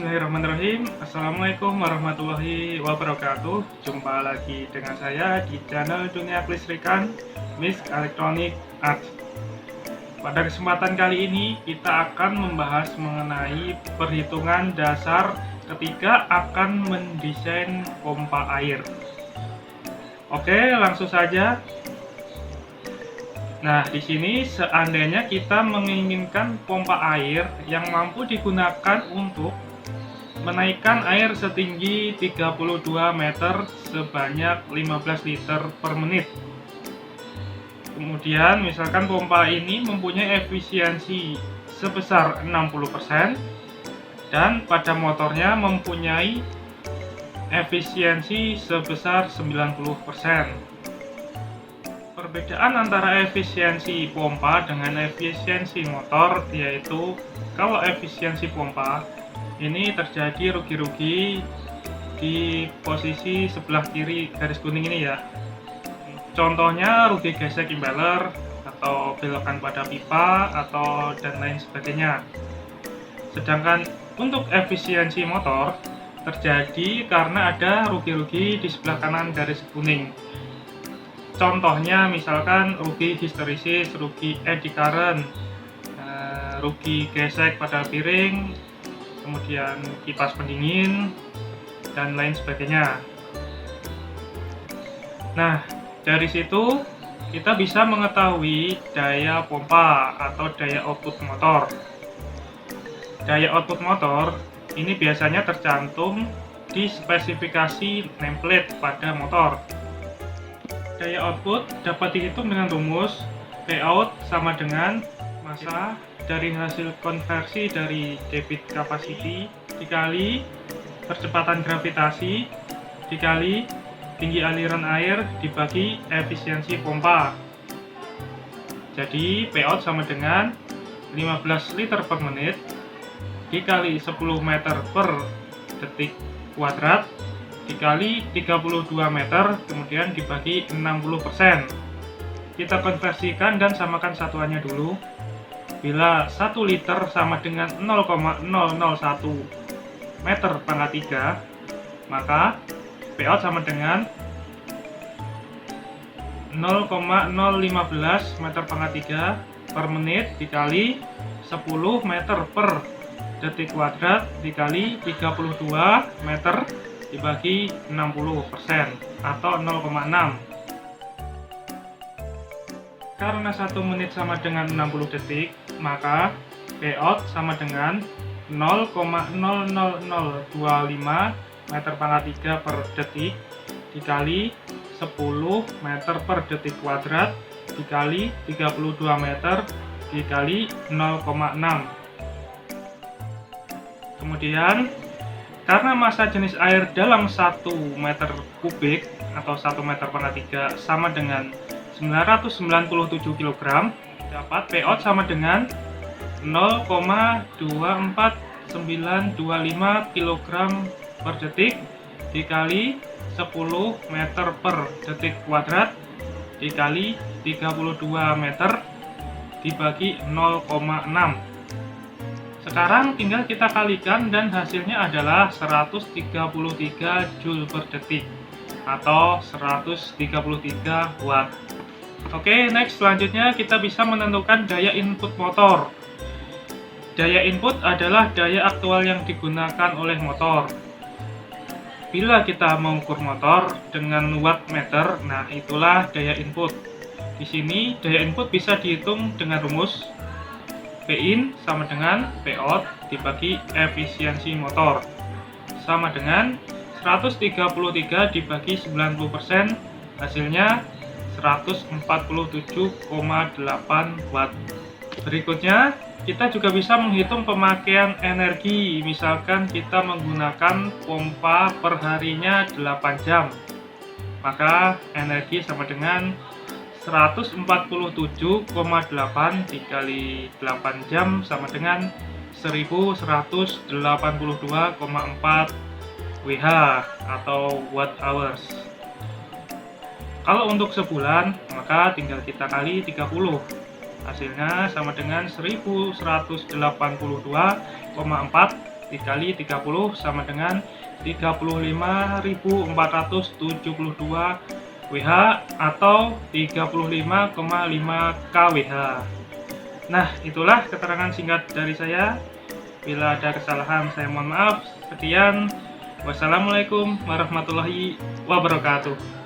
Bismillahirrahmanirrahim. Assalamualaikum warahmatullahi wabarakatuh. Jumpa lagi dengan saya di channel Dunia Kelistrikan Misk Electronic Art. Pada kesempatan kali ini kita akan membahas mengenai perhitungan dasar ketika akan mendesain pompa air. Oke, langsung saja. Nah, di sini seandainya kita menginginkan pompa air yang mampu digunakan untuk menaikkan air setinggi 32 meter sebanyak 15 liter per menit. Kemudian, misalkan pompa ini mempunyai efisiensi sebesar 60% dan pada motornya mempunyai efisiensi sebesar 90%. Perbedaan antara efisiensi pompa dengan efisiensi motor yaitu kalau efisiensi pompa ini terjadi rugi-rugi di posisi sebelah kiri garis kuning ini ya. Contohnya rugi gesek impeller atau belokan pada pipa atau dan lain sebagainya. Sedangkan untuk efisiensi motor terjadi karena ada rugi-rugi di sebelah kanan garis kuning. Contohnya misalkan rugi histerisis, rugi eddy current, rugi gesek pada piring, kemudian kipas pendingin, dan lain sebagainya. Nah, dari situ kita bisa mengetahui daya pompa atau daya output motor. Daya output motor ini biasanya tercantum di spesifikasi nameplate pada motor. Daya output dapat dihitung dengan rumus Pout sama dengan massa dari hasil konversi dari debit capacity dikali percepatan gravitasi dikali tinggi aliran air dibagi efisiensi pompa. Jadi Pout sama dengan 15 liter per menit dikali 10 meter per detik kuadrat dikali 32 meter kemudian dibagi 60%. Kita konversikan dan samakan satuannya dulu. Bila 1 liter sama dengan 0,001 meter pangkat 3, maka Pout sama dengan 0,015 meter pangkat 3 per menit dikali 10 meter per detik kuadrat dikali 32 meter dibagi 60% atau 0,6. Karena 1 menit sama dengan 60 detik, maka Pout sama dengan 0,00025 meter pangkat 3 per detik dikali 10 meter per detik kuadrat dikali 32 meter dikali 0,6. Kemudian karena massa jenis air dalam 1 meter kubik atau 1 meter pangkat 3 sama dengan 997 kg, dapat Pout sama dengan 0,24925 kg per detik dikali 10 meter per detik kuadrat dikali 32 meter dibagi 0,6. Sekarang tinggal kita kalikan dan hasilnya adalah 133 Joule per detik atau 133 watt. Oke, next selanjutnya kita bisa menentukan daya input motor. Daya input adalah daya aktual yang digunakan oleh motor. Bila kita mengukur motor dengan wattmeter, nah itulah daya input. Di sini daya input bisa dihitung dengan rumus Pin sama dengan Pout dibagi efisiensi motor sama dengan 133 dibagi 90%, hasilnya 147,8 watt. Berikutnya kita juga bisa menghitung pemakaian energi, misalkan kita menggunakan pompa perharinya 8 jam, maka energi sama dengan 147,8 dikali 8 jam sama dengan 1182,4 Wh atau watt hours. Kalau untuk sebulan, maka tinggal kita kali 30. Hasilnya sama dengan 1182,4 dikali 30 sama dengan 35.472 WH atau 35,5 kWh. Nah, itulah keterangan singkat dari saya. Bila ada kesalahan, saya mohon maaf. Sekian. Wassalamualaikum warahmatullahi wabarakatuh.